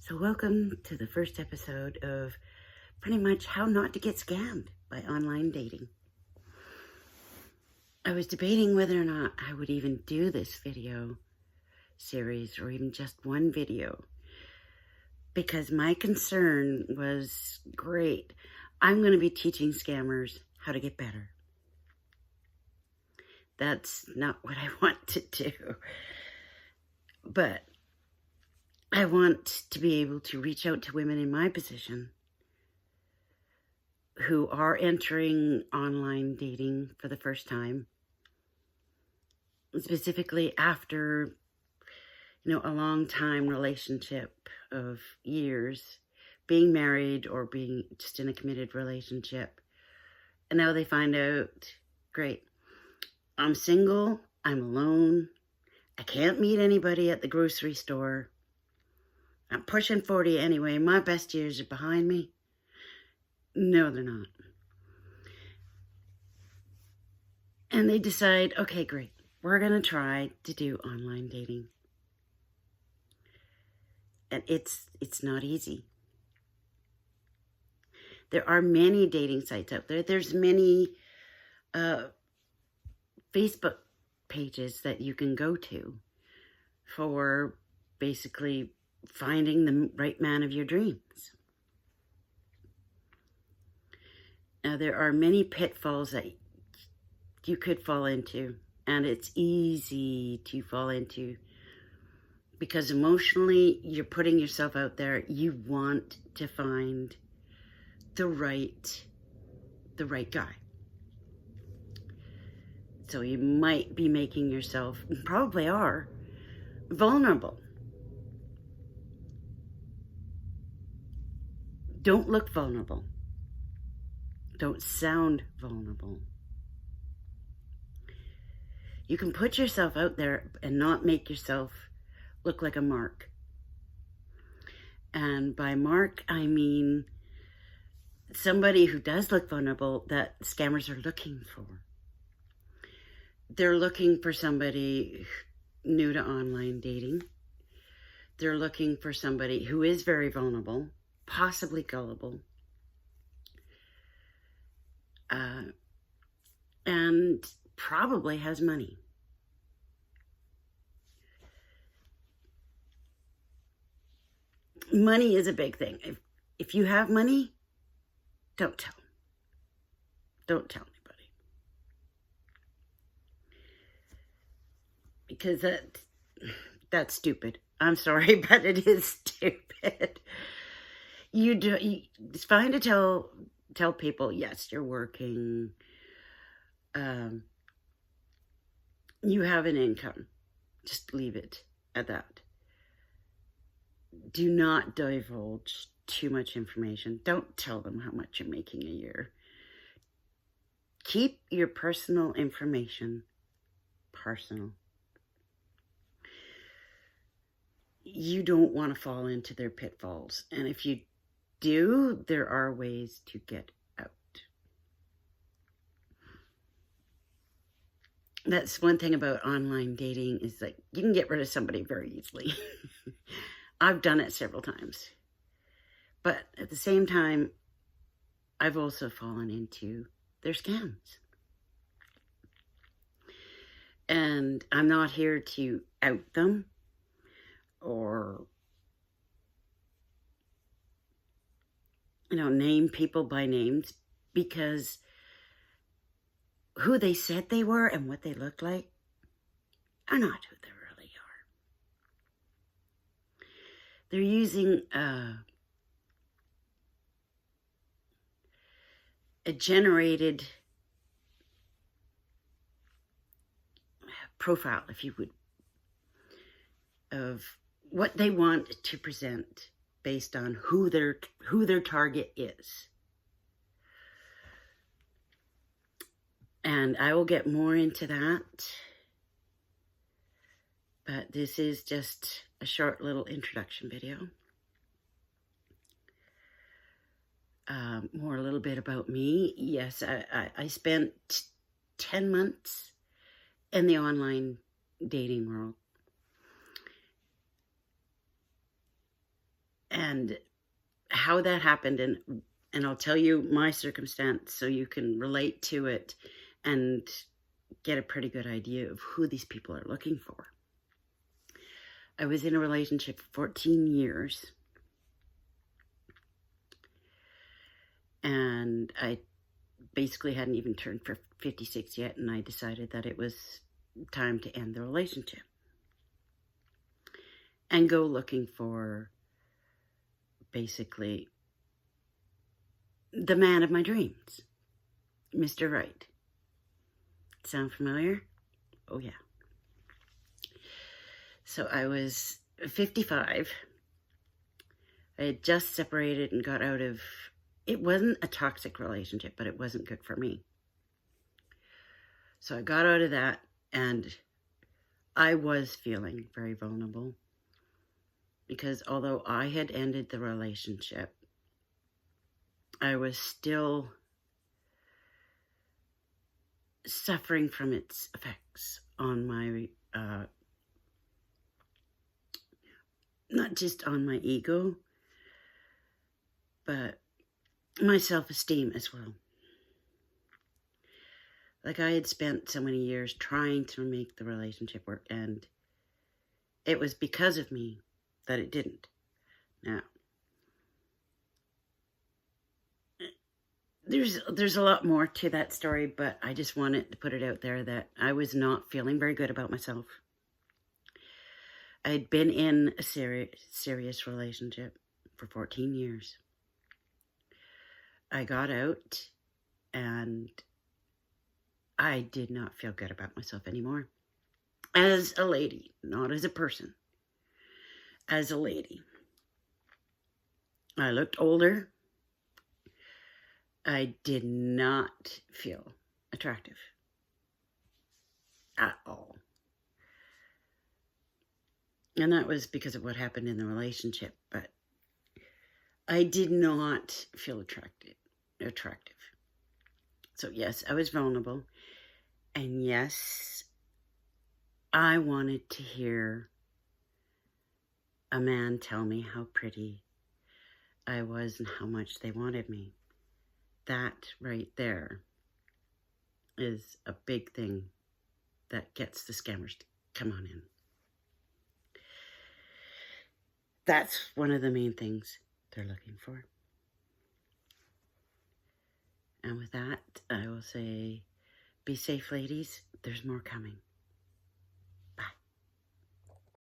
So welcome to the first episode of pretty much how not to get scammed by online dating. I was debating whether or not I would even do this video series or even just one video because my concern was, great, I'm going to be teaching scammers how to get better. That's not what I want to do. But I want to be able to reach out to women in my position who are entering online dating for the first time, specifically after, a long time relationship of years, being married or being just in a committed relationship. And now they find out, great, I'm single, I'm alone, I can't meet anybody at the grocery store, I'm pushing 40 anyway, my best years are behind me. No, they're not. And they decide, okay, great, we're going to try to do online dating. And it's not easy. There are many dating sites out there. There's many Facebook pages that you can go to for basically finding the right man of your dreams. Now, there are many pitfalls that you could fall into, and it's easy to fall into because emotionally you're putting yourself out there. You want to find the right guy. So you might be making yourself, probably are, vulnerable. Don't look vulnerable. Don't sound vulnerable. You can put yourself out there and not make yourself look like a mark. And by mark, I mean somebody who does look vulnerable that scammers are looking for. They're looking for somebody new to online dating. They're looking for somebody who is very vulnerable, possibly gullible, and probably has money. Money is a big thing. If you have money, don't tell. Don't tell anybody. Because that's stupid. I'm sorry, but it is stupid. It's fine to tell people, yes, you're working. You have an income. Just leave it at that. Do not divulge too much information. Don't tell them how much you're making a year. Keep your personal information personal. You don't want to fall into their pitfalls. And if you do, there are ways to get out. That's one thing about online dating, is like you can get rid of somebody very easily. I've done it several times. But at the same time, I've also fallen into their scams. And I'm not here to out them or, name people by names, because who they said they were and what they looked like are not who they really are. They're using a generated profile, if you would, of what they want to present based on who their target is. And I will get more into that, but this is just a short little introduction video. More a little bit about me. Yes, I spent 10 months in the online dating world. And And how that happened, and I'll tell you my circumstance so you can relate to it and get a pretty good idea of who these people are looking for. I was in a relationship for 14 years, and I basically hadn't even turned 56 yet, and I decided that it was time to end the relationship and go looking for basically the man of my dreams, Mr. Right. Sound familiar? Oh yeah. So I was 55. I had just separated and got out of, it wasn't a toxic relationship, but it wasn't good for me. So I got out of that, and I was feeling very vulnerable because although I had ended the relationship, I was still suffering from its effects on my, not just on my ego, but my self-esteem as well. Like, I had spent so many years trying to make the relationship work, and it was because of me that it didn't. Now, there's a lot more to that story, but I just wanted to put it out there that I was not feeling very good about myself. I had been in a serious relationship for 14 years. I got out, and I did not feel good about myself anymore. As a lady, not as a person. As a lady. I looked older. I did not feel attractive at all. And that was because of what happened in the relationship, but I did not feel attractive. So yes, I was vulnerable. And yes, I wanted to hear a man tell me how pretty I was and how much they wanted me. That right there is a big thing that gets the scammers to come on in. That's one of the main things they're looking for. And with that, I will say, be safe, ladies. There's more coming.